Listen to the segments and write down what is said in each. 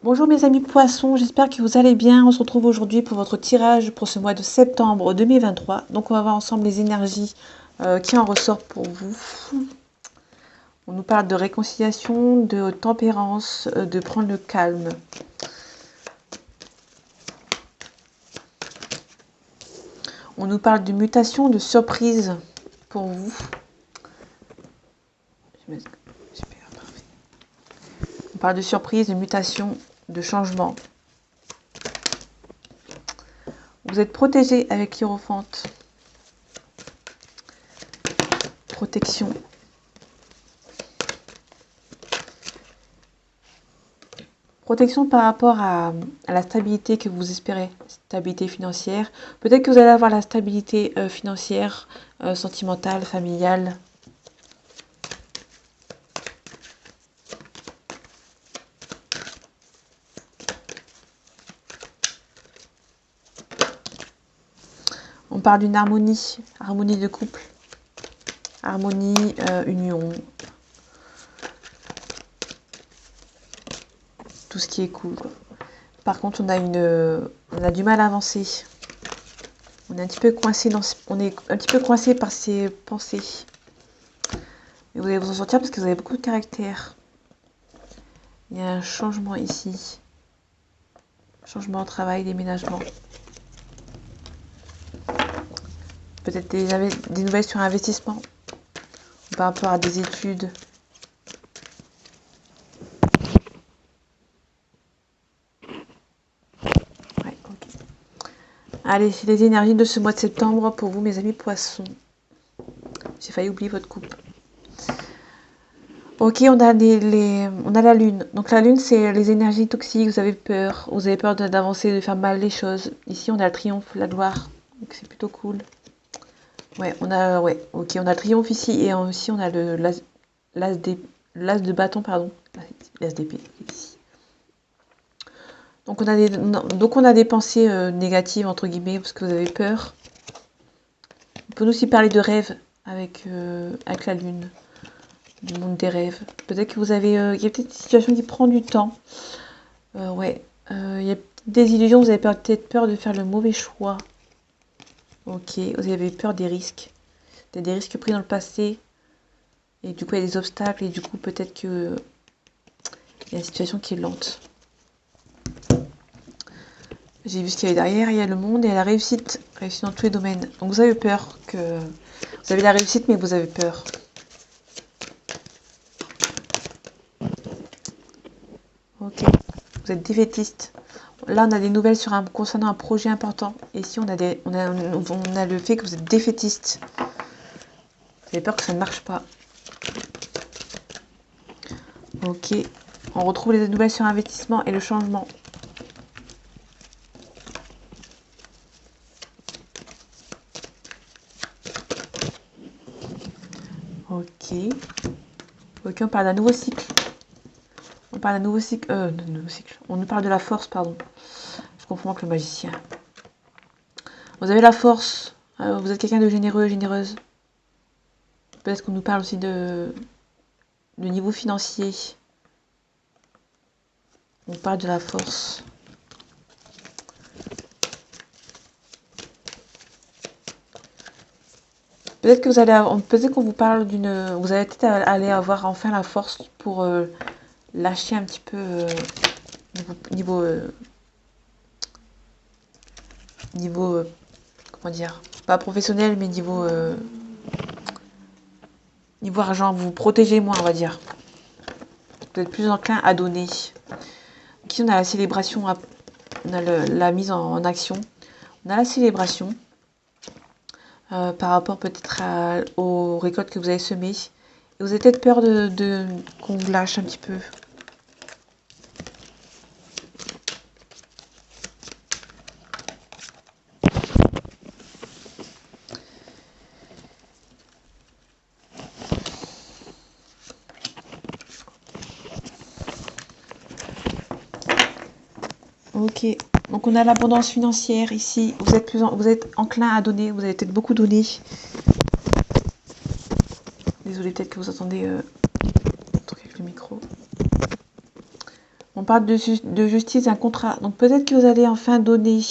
Bonjour mes amis poissons, j'espère que vous allez bien. On se retrouve aujourd'hui pour votre tirage pour ce mois de septembre 2023. Donc on va voir ensemble les énergies qui en ressortent pour vous. On nous parle de réconciliation, de tempérance, de prendre le calme. On nous parle de mutation, de surprise pour vous. On parle de surprise, de mutation, de changement. Vous êtes protégé avec l'Hiérophante. Protection. Protection par rapport à la stabilité que vous espérez, stabilité financière. Peut-être que vous allez avoir la stabilité financière, sentimentale, familiale. On parle d'une harmonie, harmonie de couple, harmonie, union. Tout ce qui est cool. Par contre, on a du mal à avancer. On est un petit peu coincé par ses pensées. Et vous allez vous en sortir parce que vous avez beaucoup de caractère. Il y a un changement ici. Changement au travail, déménagement. Peut-être des nouvelles sur investissement. Par rapport à des études. Ouais, ok. Allez, c'est les énergies de ce mois de septembre pour vous, mes amis poissons. J'ai failli oublier votre coupe. Ok, on a la lune. Donc la lune, c'est les énergies toxiques. Vous avez peur d'avancer, de faire mal les choses. Ici, on a le triomphe, la gloire. Donc c'est plutôt cool. Ouais, on a le triomphe ici et aussi on a l'as de bâton, pardon. L'as d'épée ici. Donc on a des pensées négatives entre guillemets parce que vous avez peur. On peut aussi parler de rêves avec la lune. Du monde des rêves. Peut-être que vous avez... il y a peut-être une situation qui prend du temps. Ouais. Il y a des illusions, vous avez peut-être peur de faire le mauvais choix. Ok, vous avez peur des risques. Des risques pris dans le passé. Et du coup, il y a des obstacles. Et du coup, peut-être que... il y a une situation qui est lente. J'ai vu ce qu'il y avait derrière. Il y a le monde et la réussite. Réussite dans tous les domaines. Donc vous avez peur que... Vous avez la réussite, mais vous avez peur. Ok. Vous êtes défaitiste. Là, on a des nouvelles concernant un projet important. Et ici, on a le fait que vous êtes défaitiste. Vous avez peur que ça ne marche pas. Ok. On retrouve les nouvelles sur investissement et le changement. Ok. Ok, on parle d'un nouveau cycle. On parle d'un nouveau cycle. On nous parle de la force, pardon. Je confonds avec le magicien. Vous avez la force. Vous êtes quelqu'un de généreux, généreuse. Peut-être qu'on nous parle aussi de niveau financier. On parle de la force. Peut-être qu'on vous parle vous allez peut-être aller avoir enfin la force pour lâcher un petit peu niveau comment dire, pas professionnel, mais niveau argent. Vous vous protégez moins, on va dire. Vous êtes plus enclin à donner. Ici, on a la célébration, on a la mise en action. On a la célébration par rapport peut-être aux récoltes que vous avez semées. Et vous avez peut-être peur qu'on vous lâche un petit peu. Ok, donc on a l'abondance financière ici. Vous êtes enclin à donner, vous avez peut-être beaucoup donné. Désolée, peut-être que vous entendez un truc avec le micro. parle de justice, d'un contrat. Donc peut-être que vous allez enfin donner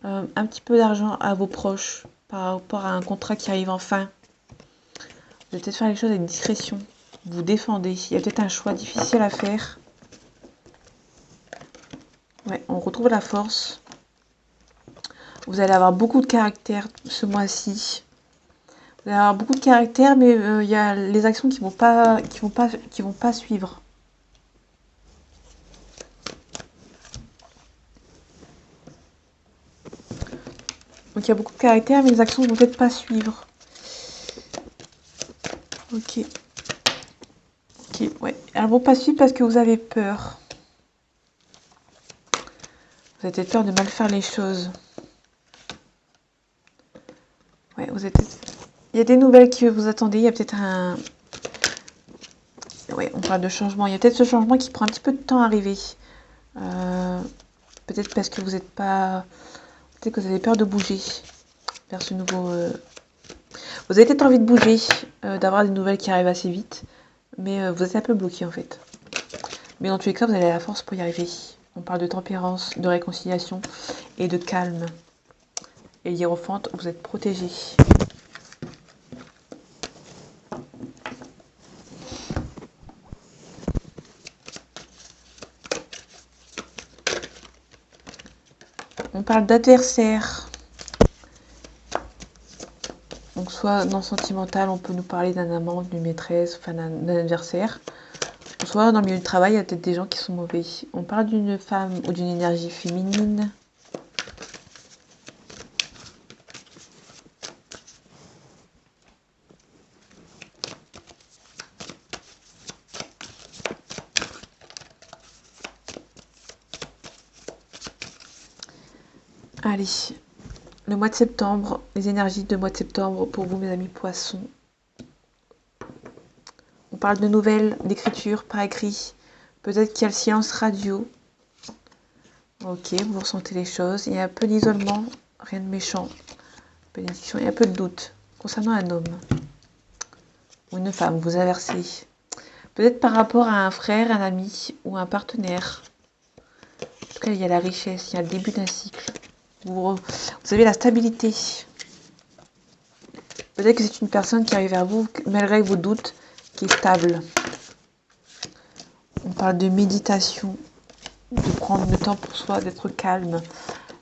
un petit peu d'argent à vos proches par rapport à un contrat qui arrive enfin. Vous allez peut-être faire les choses avec discrétion. Vous défendez. Il y a peut-être un choix difficile à faire. Ouais, on retrouve la force. Vous allez avoir beaucoup de caractère ce mois-ci. Vous allez avoir beaucoup de caractère, mais il y a les actions qui vont pas suivre. Donc il y a beaucoup de caractère, mais les actions ne vont peut-être pas suivre. Ok. Ok, ouais. Elles ne vont pas suivre parce que vous avez peur. Vous avez peut-être peur de mal faire les choses. Ouais, il y a des nouvelles que vous attendez. Il y a peut-être un... Ouais, on parle de changement. Il y a peut-être ce changement qui prend un petit peu de temps à arriver. Peut-être parce que vous n'êtes pas... Peut-être que vous avez peur de bouger vers ce nouveau... Vous avez peut-être envie de bouger, d'avoir des nouvelles qui arrivent assez vite. Mais vous êtes un peu bloqué en fait. Mais dans tous les cas, vous avez la force pour y arriver. On parle de tempérance, de réconciliation et de calme. Et hiérophante, vous êtes protégé. On parle d'adversaire. Donc soit dans le sentimental, on peut nous parler d'un amant, d'une maîtresse, enfin d'un adversaire. Soit dans le milieu du travail, il y a peut-être des gens qui sont mauvais. On parle d'une femme ou d'une énergie féminine. Allez, le mois de septembre, les énergies de mois de septembre pour vous, mes amis poissons. On parle de nouvelles, d'écriture par écrit. Peut-être qu'il y a le silence radio. Ok, vous ressentez les choses. Il y a un peu d'isolement, rien de méchant. Bénédiction, il y a un peu de doute concernant un homme ou une femme, vous inversez. Peut-être par rapport à un frère, un ami ou un partenaire. En tout cas, il y a la richesse, il y a le début d'un cycle. Vous avez la stabilité. Peut-être que c'est une personne qui arrive vers vous, malgré vos doutes, qui est stable. On parle de méditation, de prendre le temps pour soi, d'être calme.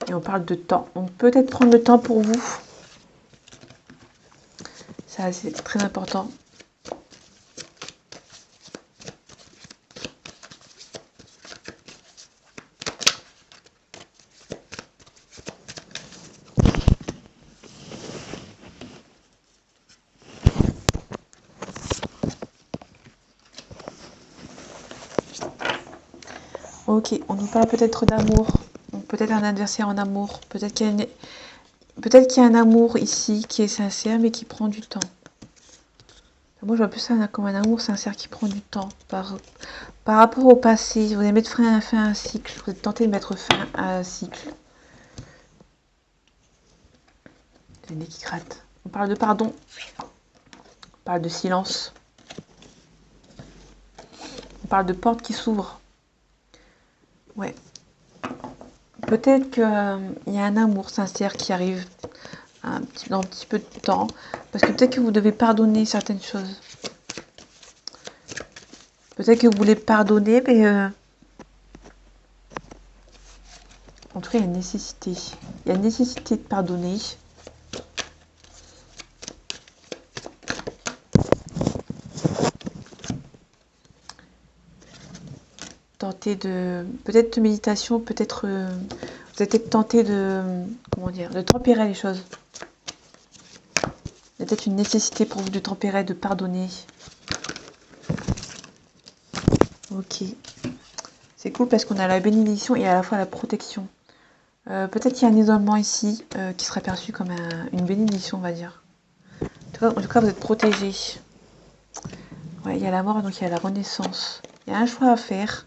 Et on parle de temps. Donc peut-être prendre le temps pour vous. Ça, c'est très important. Ok, on nous parle peut-être d'amour. Peut-être un adversaire en amour. Peut-être qu'il y a un amour ici qui est sincère mais qui prend du temps. Moi, je vois plus ça comme un amour sincère qui prend du temps. Par rapport au passé, vous allez mettre fin à un cycle. Vous êtes tenté de mettre fin à un cycle. Le nez qui gratte. On parle de pardon. On parle de silence. On parle de porte qui s'ouvre. Ouais. Peut-être qu'il y a un amour sincère qui arrive dans un petit peu de temps. Parce que peut-être que vous devez pardonner certaines choses. Peut-être que vous voulez pardonner, mais en tout cas, il y a une nécessité. Il y a une nécessité de pardonner. Tenter de... Peut-être de méditation, peut-être... vous êtes peut-être tenté de... Comment dire? De tempérer les choses. Il y a peut-être une nécessité pour vous de tempérer, de pardonner. Ok. C'est cool parce qu'on a la bénédiction et à la fois la protection. Peut-être qu'il y a un isolement ici qui serait perçu comme une bénédiction, on va dire. En tout cas, vous êtes protégé. Ouais, il y a la mort, donc il y a la renaissance. Il y a un choix à faire.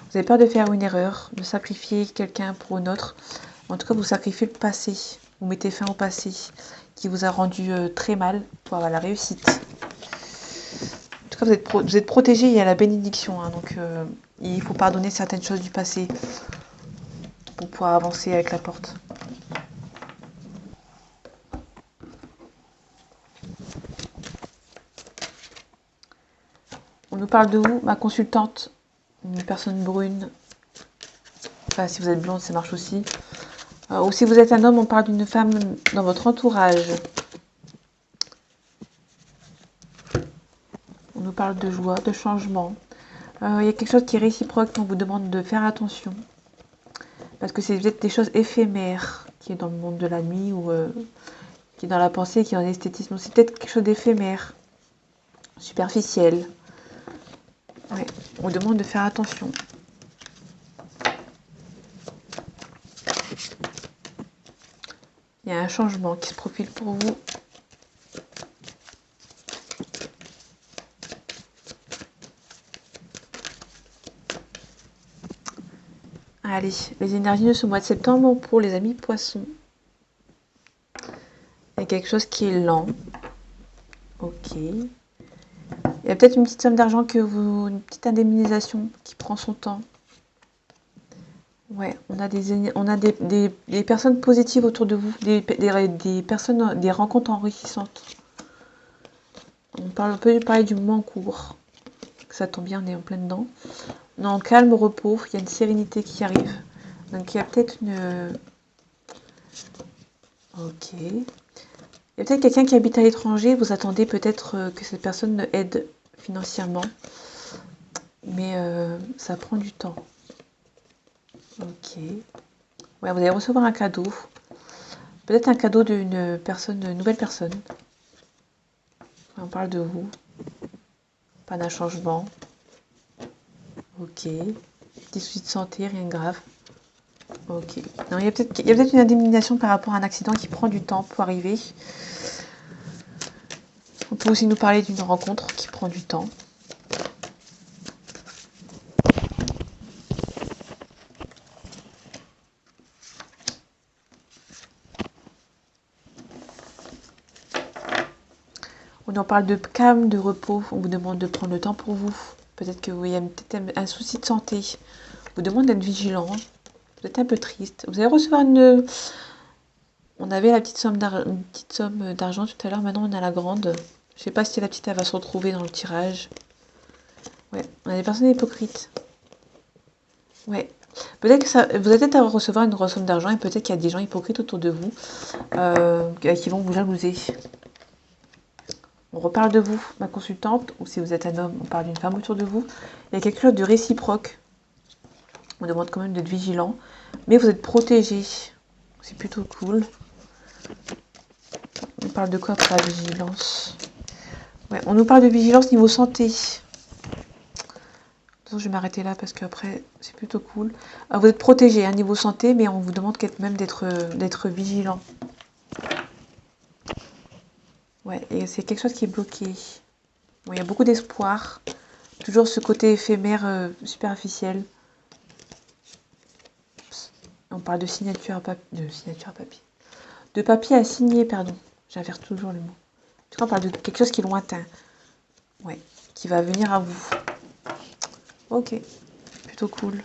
Vous avez peur de faire une erreur, de sacrifier quelqu'un pour une autre. En tout cas, vous sacrifiez le passé. Vous mettez fin au passé qui vous a rendu très mal pour avoir la réussite. En tout cas, vous êtes protégé, il y a la bénédiction. Hein, donc, Il faut pardonner certaines choses du passé pour pouvoir avancer avec la porte. On nous parle de vous, ma consultante, une personne brune. Enfin, si vous êtes blonde, ça marche aussi. Ou si vous êtes un homme, on parle d'une femme dans votre entourage. On nous parle de joie, de changement. Il y a quelque chose qui est réciproque, on vous demande de faire attention. Parce que c'est peut-être des choses éphémères qui est dans le monde de la nuit ou qui est dans la pensée, qui est dans l'esthétisme. Donc c'est peut-être quelque chose d'éphémère, superficiel. Ouais, on vous demande de faire attention. Il y a un changement qui se profile pour vous. Allez, les énergies de ce mois de septembre pour les amis poissons. Il y a quelque chose qui est lent. Ok. Il y a peut-être une petite somme d'argent une petite indemnisation qui prend son temps. Ouais, on a des personnes positives autour de vous, des personnes, des rencontres enrichissantes. On peut parler du moment en cours. Ça tombe bien, on est en plein dedans. On est en calme, repos, il y a une sérénité qui arrive. Donc il y a peut-être une... Ok. Il y a peut-être quelqu'un qui habite à l'étranger, vous attendez peut-être que cette personne aide financièrement. Mais ça prend du temps. Ok. Ouais, vous allez recevoir un cadeau. Peut-être un cadeau d'une personne, une nouvelle personne. On parle de vous. Pas d'un changement. Ok. Des soucis de santé, rien de grave. Ok. Non, il y a peut-être une indemnisation par rapport à un accident qui prend du temps pour arriver. On peut aussi nous parler d'une rencontre qui prend du temps. On en parle de calme, de repos. On vous demande de prendre le temps pour vous. Peut-être que vous avez peut-être un souci de santé. On vous demande d'être vigilant. Vous êtes un peu triste. Vous allez recevoir une... On avait la petite somme d'argent tout à l'heure. Maintenant, on a la grande. Je sais pas si la petite, elle va se retrouver dans le tirage. Ouais, on a des personnes hypocrites. Ouais. Peut-être que vous allez peut-être recevoir une grosse somme d'argent et peut-être qu'il y a des gens hypocrites autour de vous qui vont vous jalouser. On reparle de vous, ma consultante, ou si vous êtes un homme, on parle d'une femme autour de vous. Il y a quelque chose de réciproque. On demande quand même d'être vigilant, mais vous êtes protégé. C'est plutôt cool. On parle de quoi pour la vigilance? Ouais, on nous parle de vigilance niveau santé. Je vais m'arrêter là parce qu'après, c'est plutôt cool. Vous êtes protégé, niveau santé, mais on vous demande quand même d'être vigilant. Ouais, et c'est quelque chose qui est bloqué. Bon, il y a beaucoup d'espoir. Toujours ce côté éphémère, superficiel. On parle de signature à papier. De papier à signer, pardon. J'inverse toujours le mot. En tout cas, on parle de quelque chose qui est lointain. Ouais, qui va venir à vous. Ok, plutôt cool.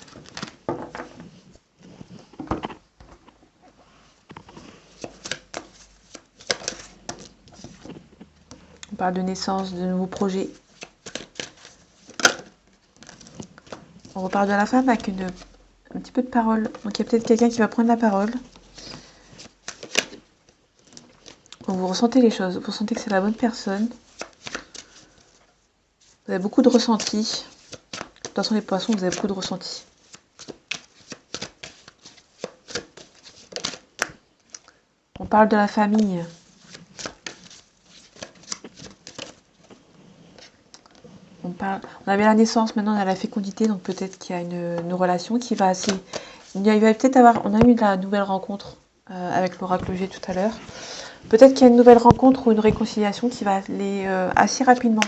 On parle de naissance, de nouveaux projets. On reparle de la femme avec un petit peu de parole. Donc il y a peut-être quelqu'un qui va prendre la parole. Vous ressentez les choses, vous sentez que c'est la bonne personne. Vous avez beaucoup de ressentis. De toute façon, les poissons, vous avez beaucoup de ressentis. On parle de la famille. On avait la naissance, maintenant on a la fécondité, donc peut-être qu'il y a une relation qui va assez... Il va peut-être avoir... On a eu la nouvelle rencontre avec l'oracle G tout à l'heure. Peut-être qu'il y a une nouvelle rencontre ou une réconciliation qui va aller assez rapidement.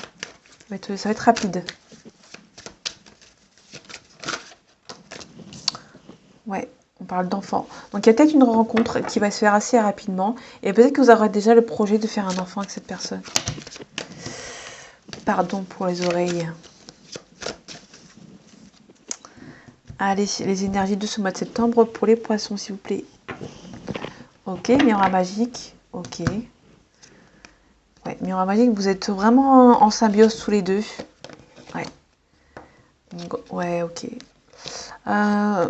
Ça va être rapide. Ouais, on parle d'enfant. Donc il y a peut-être une rencontre qui va se faire assez rapidement. Et peut-être que vous aurez déjà le projet de faire un enfant avec cette personne. Pardon pour les oreilles. Allez, les énergies de ce mois de septembre pour les poissons, s'il vous plaît. Ok, miroir magique. Ok. Ouais, miroir magique, vous êtes vraiment en symbiose tous les deux. Ouais. Ouais, ok. Il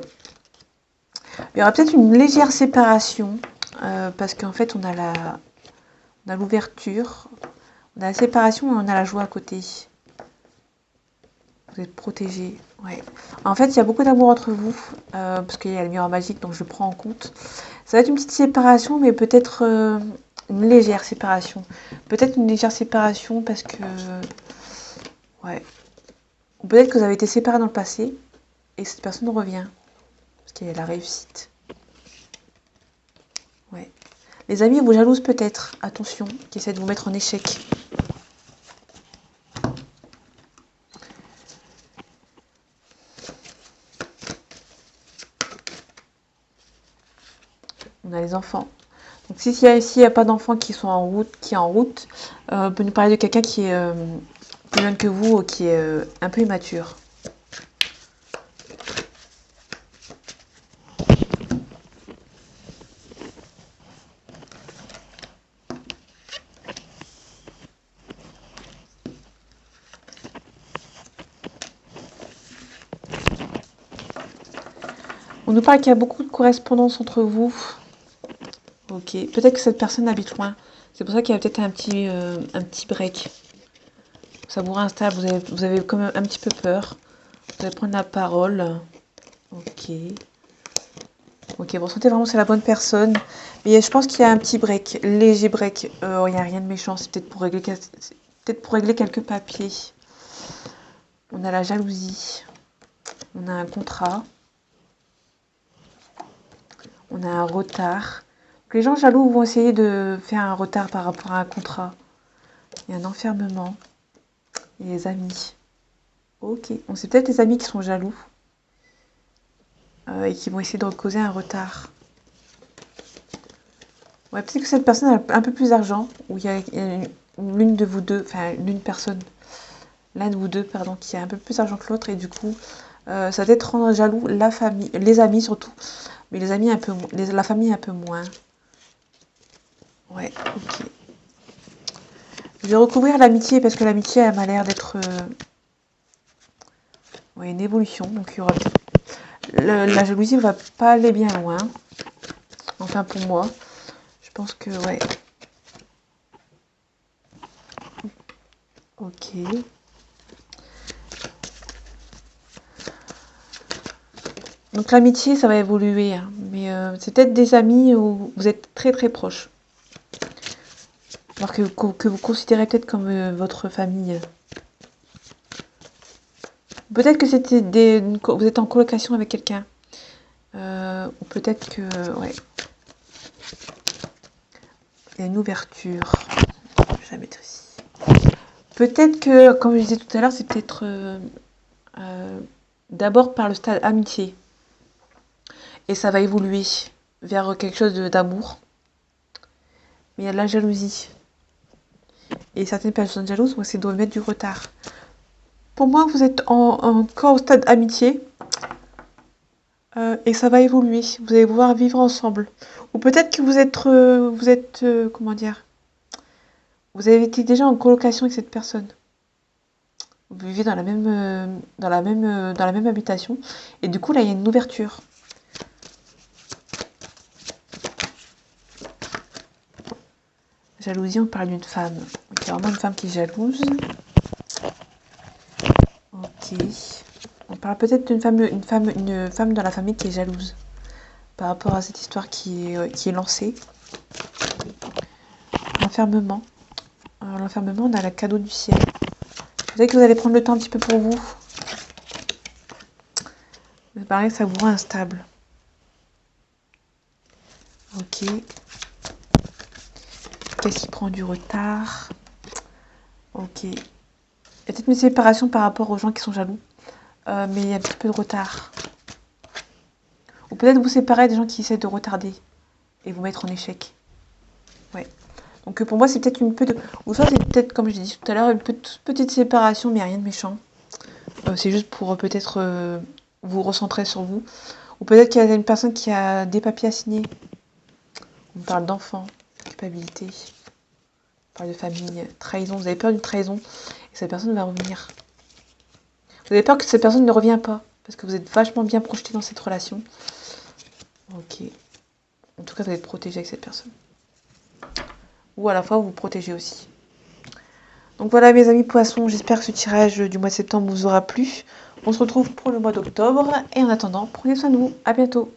y aura peut-être une légère séparation. Parce qu'en fait, on a l'ouverture. On a la séparation et on a la joie à côté. Vous êtes protégés. Ouais. En fait, il y a beaucoup d'amour entre vous. Parce qu'il y a le miroir magique, donc je prends en compte. Ça va être une petite séparation, mais peut-être une légère séparation. Peut-être une légère séparation parce que... Ouais. Ou peut-être que vous avez été séparés dans le passé et que cette personne revient. Parce qu'il y a la réussite. Ouais. Les amis vous jalousent peut-être. Attention, qui essaient de vous mettre en échec. On a les enfants. Donc s'il n'y a pas d'enfants qui sont en route, on peut nous parler de quelqu'un qui est plus jeune que vous, ou qui est un peu immature. On nous parle qu'il y a beaucoup de correspondance entre vous. Ok, peut-être que cette personne habite loin. C'est pour ça qu'il y a peut-être un petit break. Ça vous réinstalle, vous avez quand même un petit peu peur. Vous allez prendre la parole. Ok. Ok, vous ressentez vraiment que c'est la bonne personne. Mais je pense qu'il y a un petit break, léger break. Il n'y a rien de méchant, c'est peut-être pour régler quelques papiers. On a la jalousie. On a un contrat. On a un retard. Donc, les gens jaloux vont essayer de faire un retard par rapport à un contrat. Il y a un enfermement. Et les amis. Ok, on sait peut-être les amis qui sont jaloux. Et qui vont essayer de causer un retard. Ouais, peut-être que cette personne a un peu plus d'argent, ou il y a l'une de vous deux, enfin l'un de vous deux, pardon, qui a un peu plus d'argent que l'autre, et du coup, ça va peut-être rendre jaloux la famille, les amis surtout, mais les amis un peu, la famille un peu moins. Ouais, ok. Je vais recouvrir l'amitié parce que l'amitié elle m'a l'air d'être ouais, une évolution, donc il y aura la jalousie va pas aller bien loin. Enfin pour moi, je pense que ouais. Ok. Donc l'amitié, ça va évoluer, hein, mais c'est peut-être des amis où vous êtes très très proches. Alors que vous considérez peut-être comme votre famille. Peut-être que vous êtes en colocation avec quelqu'un. Ou peut-être que... Ouais. Il y a une ouverture. Je vais la mettre ici. Peut-être que, comme je disais tout à l'heure, c'est peut-être d'abord par le stade amitié. Et ça va évoluer vers quelque chose d'amour. Mais il y a de la jalousie. Et certaines personnes jalouses vont essayer de remettre du retard. Pour moi, vous êtes encore au stade amitié. Et ça va évoluer. Vous allez pouvoir vivre ensemble. Ou peut-être que vous êtes comment dire, vous avez été déjà en colocation avec cette personne. Vous vivez dans la même habitation. Et du coup, là, il y a une ouverture. Jalousie, on parle d'une femme. Donc, il y a vraiment une femme qui est jalouse. Ok. On parle peut-être d'une femme, une femme dans la famille qui est jalouse par rapport à cette histoire qui est lancée. L'enfermement. Alors, l'enfermement, on a le cadeau du ciel. Peut-être que vous allez prendre le temps un petit peu pour vous. Mais pareil, ça vous rend instable. Ok. Qu'est-ce qui prend du retard? Ok. Il y a peut-être une séparation par rapport aux gens qui sont jaloux. Mais il y a un petit peu de retard. Ou peut-être vous séparer des gens qui essaient de retarder et vous mettre en échec. Ouais. Donc pour moi, c'est peut-être ou soit c'est peut-être, comme je l'ai dit tout à l'heure, une petite séparation, mais rien de méchant. C'est juste pour peut-être vous recentrez sur vous. Ou peut-être qu'il y a une personne qui a des papiers à signer. On parle d'enfants, culpabilité, on parle de famille, trahison. Vous avez peur d'une trahison et cette personne va revenir. Vous avez peur que cette personne ne revienne pas parce que vous êtes vachement bien projeté dans cette relation. Ok. En tout cas, vous êtes protégé avec cette personne. Ou à la fois, vous vous protégez aussi. Donc voilà mes amis poissons, j'espère que ce tirage du mois de septembre vous aura plu. On se retrouve pour le mois d'octobre et en attendant, prenez soin de vous. À bientôt.